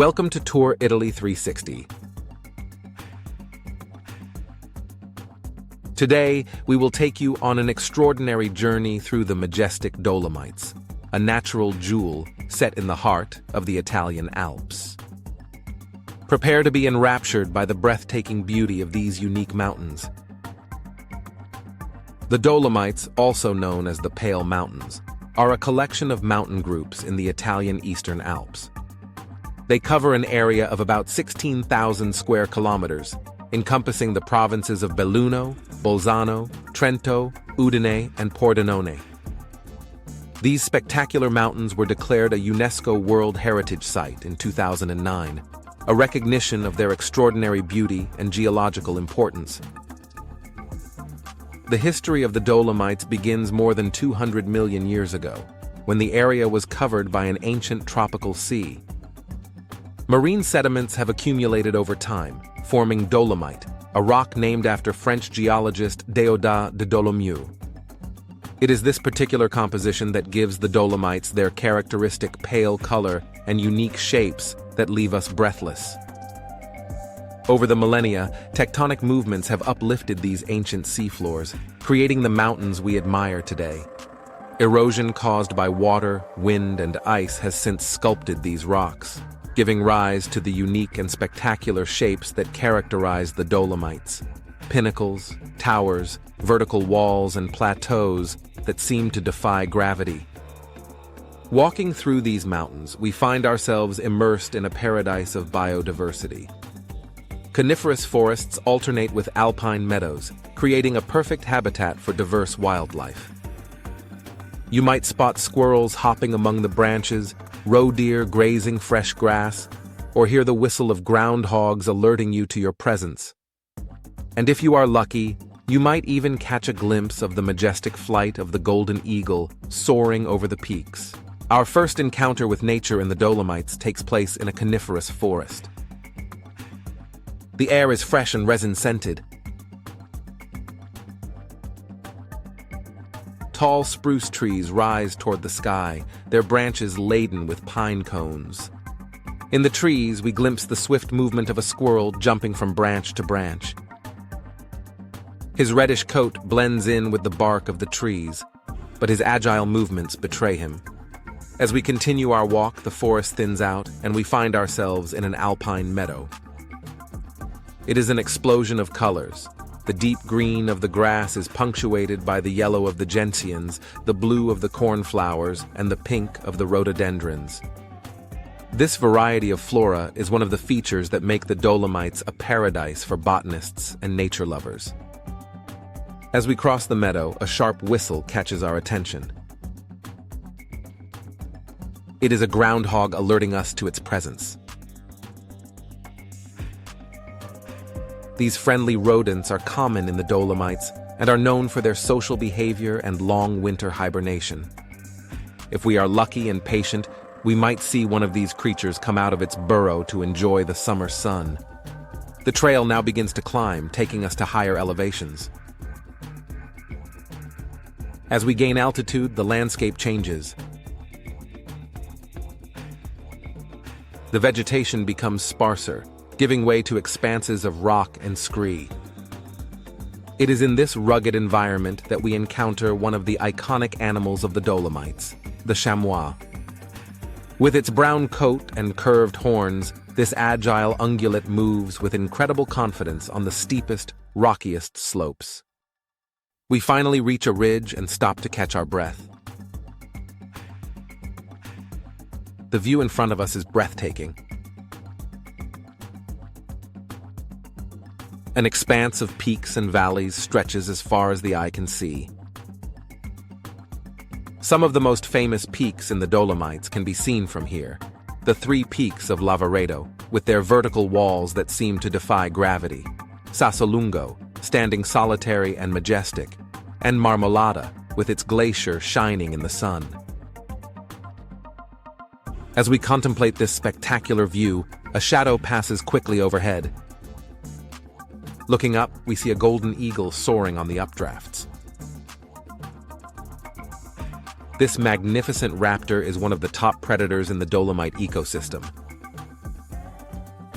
Welcome to Tour Italy 360. Today, we will take you on an extraordinary journey through the majestic Dolomites, a natural jewel set in the heart of the Italian Alps. Prepare to be enraptured by the breathtaking beauty of these unique mountains. The Dolomites, also known as the Pale Mountains, are a collection of mountain groups in the Italian Eastern Alps. They cover an area of about 16,000 square kilometers, encompassing the provinces of Belluno, Bolzano, Trento, Udine, and Pordenone. These spectacular mountains were declared a UNESCO World Heritage Site in 2009, a recognition of their extraordinary beauty and geological importance. The history of the Dolomites begins more than 200 million years ago, when the area was covered by an ancient tropical sea. Marine sediments have accumulated over time, forming dolomite, a rock named after French geologist Déodat de Dolomieu. It is this particular composition that gives the Dolomites their characteristic pale color and unique shapes that leave us breathless. Over the millennia, tectonic movements have uplifted these ancient seafloors, creating the mountains we admire today. Erosion caused by water, wind, and ice has since sculpted these rocks, giving rise to the unique and spectacular shapes that characterize the Dolomites. Pinnacles, towers, vertical walls, and plateaus that seem to defy gravity. Walking through these mountains, we find ourselves immersed in a paradise of biodiversity. Coniferous forests alternate with alpine meadows, creating a perfect habitat for diverse wildlife. You might spot squirrels hopping among the branches, roe deer grazing fresh grass, or hear the whistle of groundhogs alerting you to your presence. And if you are lucky, you might even catch a glimpse of the majestic flight of the golden eagle soaring over the peaks. Our first encounter with nature in the Dolomites takes place in a coniferous forest. The air is fresh and resin-scented. Tall spruce trees rise toward the sky, their branches laden with pine cones. In the trees, we glimpse the swift movement of a squirrel jumping from branch to branch. His reddish coat blends in with the bark of the trees, but his agile movements betray him. As we continue our walk, the forest thins out, and we find ourselves in an alpine meadow. It is an explosion of colors. The deep green of the grass is punctuated by the yellow of the gentians, the blue of the cornflowers, and the pink of the rhododendrons. This variety of flora is one of the features that make the Dolomites a paradise for botanists and nature lovers. As we cross the meadow, a sharp whistle catches our attention. It is a groundhog alerting us to its presence. These friendly rodents are common in the Dolomites and are known for their social behavior and long winter hibernation. If we are lucky and patient, we might see one of these creatures come out of its burrow to enjoy the summer sun. The trail now begins to climb, taking us to higher elevations. As we gain altitude, the landscape changes. The vegetation becomes sparser, giving way to expanses of rock and scree. It is in this rugged environment that we encounter one of the iconic animals of the Dolomites, the chamois. With its brown coat and curved horns, this agile ungulate moves with incredible confidence on the steepest, rockiest slopes. We finally reach a ridge and stop to catch our breath. The view in front of us is breathtaking. An expanse of peaks and valleys stretches as far as the eye can see. Some of the most famous peaks in the Dolomites can be seen from here. The three peaks of Lavaredo, with their vertical walls that seem to defy gravity. Sassolungo, standing solitary and majestic. And Marmolada, with its glacier shining in the sun. As we contemplate this spectacular view, a shadow passes quickly overhead. Looking up, we see a golden eagle soaring on the updrafts. This magnificent raptor is one of the top predators in the Dolomite ecosystem.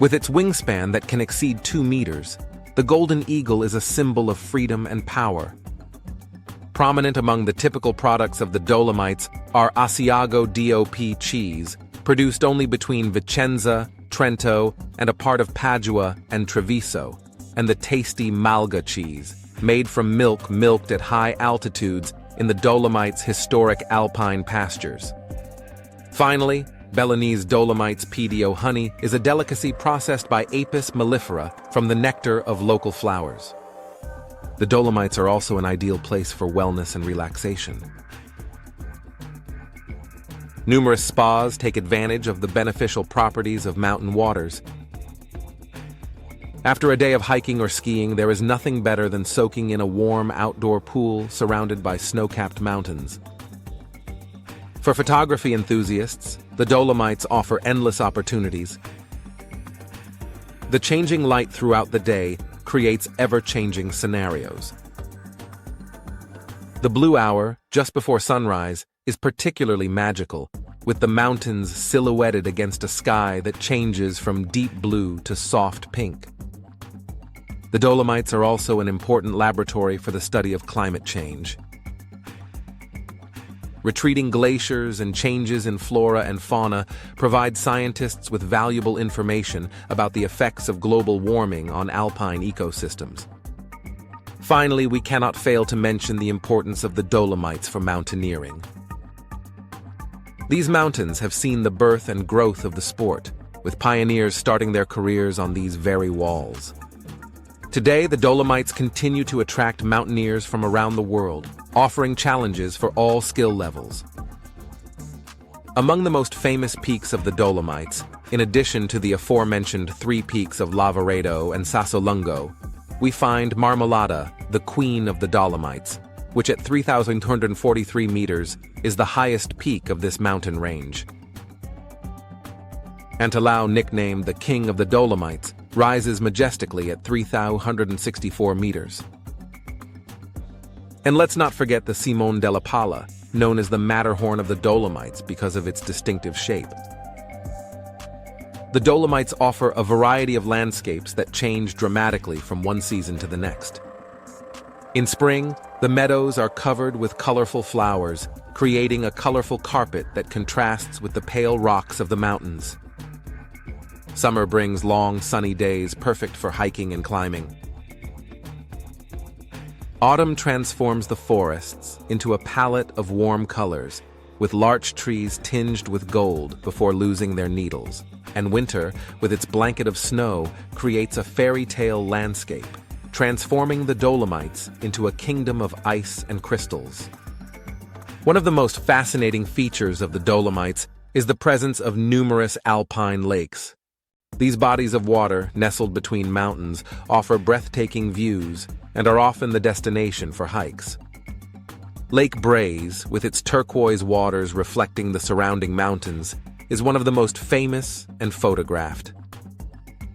With its wingspan that can exceed 2 meters, the golden eagle is a symbol of freedom and power. Prominent among the typical products of the Dolomites are Asiago DOP cheese, produced only between Vicenza, Trento, and a part of Padua and Treviso, and the tasty Malga cheese, made from milk milked at high altitudes in the Dolomites' historic alpine pastures. Finally, Bellunese Dolomites PDO honey is a delicacy processed by Apis mellifera from the nectar of local flowers. The Dolomites are also an ideal place for wellness and relaxation. Numerous spas take advantage of the beneficial properties of mountain waters. After a day of hiking or skiing, there is nothing better than soaking in a warm outdoor pool surrounded by snow-capped mountains. For photography enthusiasts, the Dolomites offer endless opportunities. The changing light throughout the day creates ever-changing scenarios. The blue hour, just before sunrise, is particularly magical, with the mountains silhouetted against a sky that changes from deep blue to soft pink. The Dolomites are also an important laboratory for the study of climate change. Retreating glaciers and changes in flora and fauna provide scientists with valuable information about the effects of global warming on alpine ecosystems. Finally, we cannot fail to mention the importance of the Dolomites for mountaineering. These mountains have seen the birth and growth of the sport, with pioneers starting their careers on these very walls. Today, the Dolomites continue to attract mountaineers from around the world, offering challenges for all skill levels. Among the most famous peaks of the Dolomites, in addition to the aforementioned 3 peaks of Lavaredo and Sassolungo, we find Marmolada, the queen of the Dolomites, which at 3,243 meters is the highest peak of this mountain range. Antallao, nicknamed the King of the Dolomites, rises majestically at 3,164 meters. And let's not forget the Cimon della Pala, known as the Matterhorn of the Dolomites because of its distinctive shape. The Dolomites offer a variety of landscapes that change dramatically from one season to the next. In spring, the meadows are covered with colorful flowers, creating a colorful carpet that contrasts with the pale rocks of the mountains. Summer brings long, sunny days perfect for hiking and climbing. Autumn transforms the forests into a palette of warm colors, with larch trees tinged with gold before losing their needles, and winter, with its blanket of snow, creates a fairy tale landscape, transforming the Dolomites into a kingdom of ice and crystals. One of the most fascinating features of the Dolomites is the presence of numerous alpine lakes. These bodies of water, nestled between mountains, offer breathtaking views and are often the destination for hikes. Lake Braze, with its turquoise waters reflecting the surrounding mountains, is one of the most famous and photographed.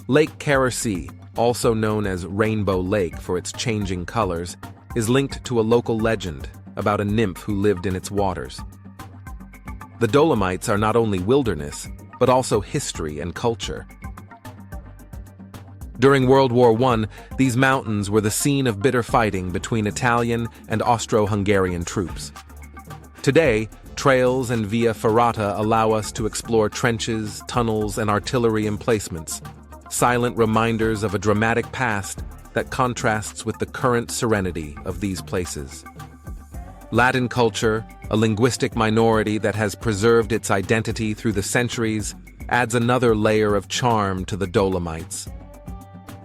Lake Carrasee, also known as Rainbow Lake for its changing colors, is linked to a local legend about a nymph who lived in its waters. The Dolomites are not only wilderness, but also history and culture. During World War I, these mountains were the scene of bitter fighting between Italian and Austro-Hungarian troops. Today, trails and via ferrata allow us to explore trenches, tunnels, and artillery emplacements, silent reminders of a dramatic past that contrasts with the current serenity of these places. Latin culture, a linguistic minority that has preserved its identity through the centuries, adds another layer of charm to the Dolomites.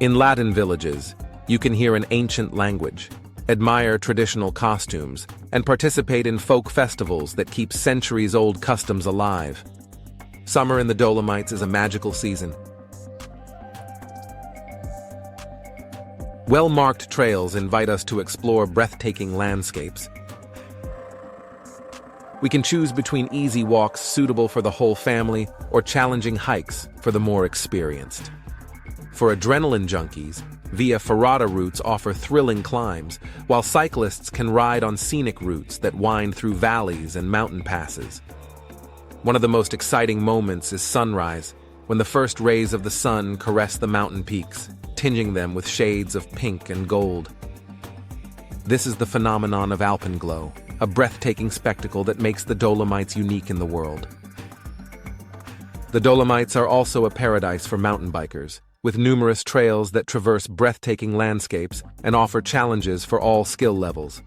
In Latin villages, you can hear an ancient language, admire traditional costumes, and participate in folk festivals that keep centuries-old customs alive. Summer in the Dolomites is a magical season. Well-marked trails invite us to explore breathtaking landscapes. We can choose between easy walks suitable for the whole family or challenging hikes for the more experienced. For adrenaline junkies, via ferrata routes offer thrilling climbs, while cyclists can ride on scenic routes that wind through valleys and mountain passes. One of the most exciting moments is sunrise, when the first rays of the sun caress the mountain peaks, tinging them with shades of pink and gold. This is the phenomenon of Alpenglow, a breathtaking spectacle that makes the Dolomites unique in the world. The Dolomites are also a paradise for mountain bikers, with numerous trails that traverse breathtaking landscapes and offer challenges for all skill levels.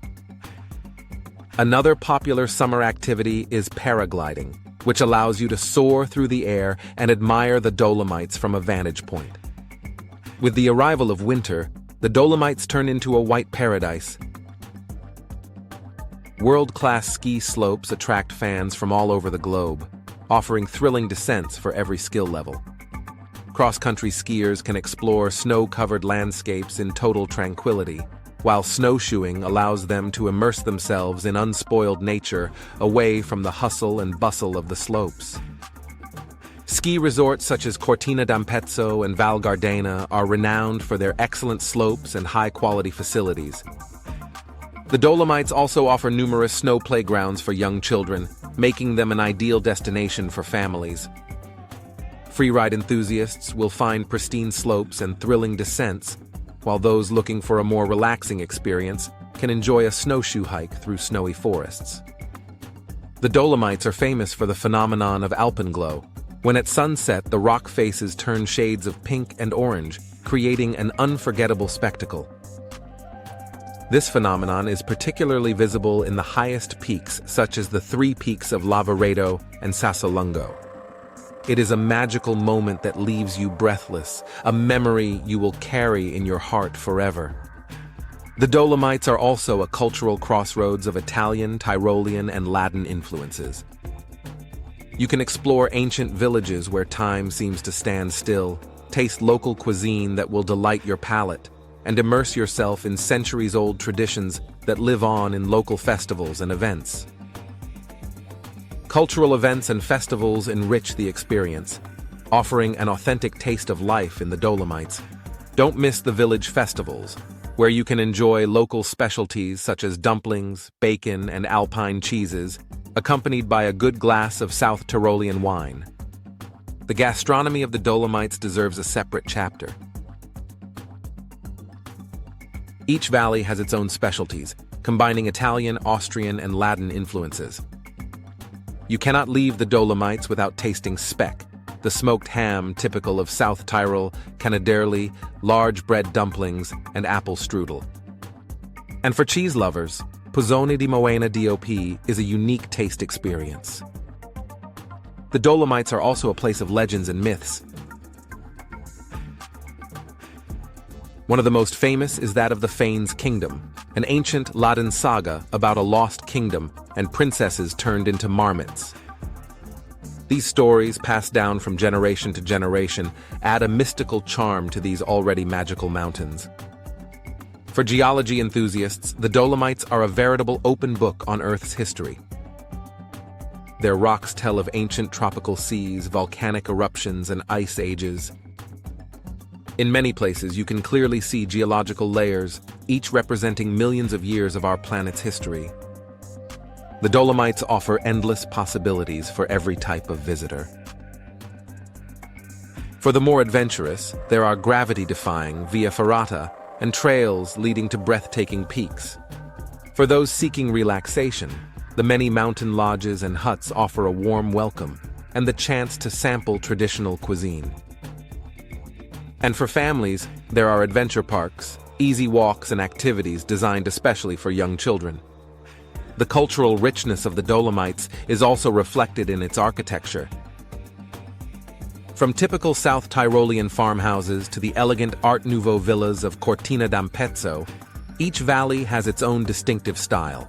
Another popular summer activity is paragliding, which allows you to soar through the air and admire the Dolomites from a vantage point. With the arrival of winter, the Dolomites turn into a white paradise. World-class ski slopes attract fans from all over the globe, offering thrilling descents for every skill level. Cross-country skiers can explore snow-covered landscapes in total tranquility, while snowshoeing allows them to immerse themselves in unspoiled nature away from the hustle and bustle of the slopes. Ski resorts such as Cortina d'Ampezzo and Val Gardena are renowned for their excellent slopes and high-quality facilities. The Dolomites also offer numerous snow playgrounds for young children, making them an ideal destination for families. Freeride enthusiasts will find pristine slopes and thrilling descents, while those looking for a more relaxing experience can enjoy a snowshoe hike through snowy forests. The Dolomites are famous for the phenomenon of Alpenglow. When at sunset, the rock faces turn shades of pink and orange, creating an unforgettable spectacle. This phenomenon is particularly visible in the highest peaks, such as the three peaks of Lavaredo and Sassolungo. It is a magical moment that leaves you breathless, a memory you will carry in your heart forever. The Dolomites are also a cultural crossroads of Italian, Tyrolean, and Latin influences. You can explore ancient villages where time seems to stand still, taste local cuisine that will delight your palate, and immerse yourself in centuries-old traditions that live on in local festivals and events. Cultural events and festivals enrich the experience, offering an authentic taste of life in the Dolomites. Don't miss the village festivals, where you can enjoy local specialties such as dumplings, bacon, and alpine cheeses, accompanied by a good glass of South Tyrolean wine. The gastronomy of the Dolomites deserves a separate chapter. Each valley has its own specialties, combining Italian, Austrian, and Latin influences. You cannot leave the Dolomites without tasting speck, the smoked ham typical of South Tyrol, canaderli, large bread dumplings, and apple strudel. And for cheese lovers, Puzzone di Moena DOP is a unique taste experience. The Dolomites are also a place of legends and myths. One of the most famous is that of the Fanes Kingdom, an ancient Latin saga about a lost kingdom and princesses turned into marmots. These stories, passed down from generation to generation, add a mystical charm to these already magical mountains. For geology enthusiasts, the Dolomites are a veritable open book on Earth's history. Their rocks tell of ancient tropical seas, volcanic eruptions, and ice ages. In many places, you can clearly see geological layers, each representing millions of years of our planet's history. The Dolomites offer endless possibilities for every type of visitor. For the more adventurous, there are gravity-defying via ferrata and trails leading to breathtaking peaks. For those seeking relaxation, the many mountain lodges and huts offer a warm welcome and the chance to sample traditional cuisine. And for families, there are adventure parks, easy walks, and activities designed especially for young children. The cultural richness of the Dolomites is also reflected in its architecture. From typical South Tyrolean farmhouses to the elegant Art Nouveau villas of Cortina d'Ampezzo, each valley has its own distinctive style.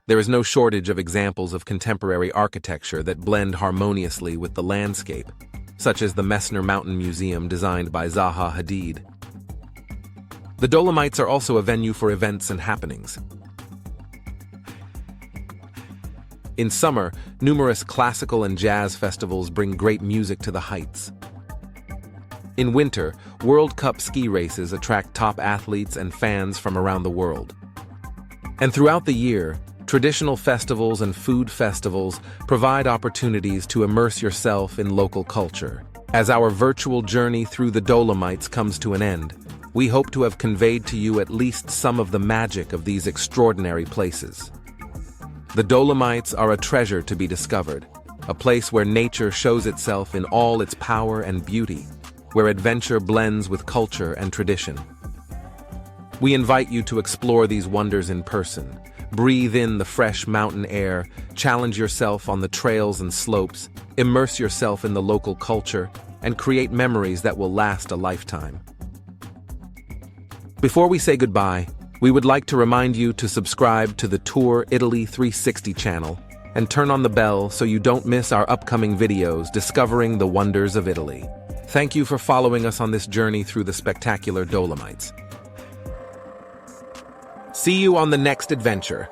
There is no shortage of examples of contemporary architecture that blend harmoniously with the landscape, such as the Messner Mountain Museum designed by Zaha Hadid. The Dolomites are also a venue for events and happenings. In summer, numerous classical and jazz festivals bring great music to the heights. In winter, World Cup ski races attract top athletes and fans from around the world. And throughout the year, Traditional festivals and food festivals provide opportunities to immerse yourself in local culture. As our virtual journey through the Dolomites comes to an end, we hope to have conveyed to you at least some of the magic of these extraordinary places. The Dolomites are a treasure to be discovered, a place where nature shows itself in all its power and beauty, where adventure blends with culture and tradition. We invite you to explore these wonders in person. Breathe in the fresh mountain air, challenge yourself on the trails and slopes, immerse yourself in the local culture, and create memories that will last a lifetime. Before we say goodbye, we would like to remind you to subscribe to the Tour Italy 360 channel and turn on the bell so you don't miss our upcoming videos discovering the wonders of Italy. Thank you for following us on this journey through the spectacular Dolomites. See you on the next adventure.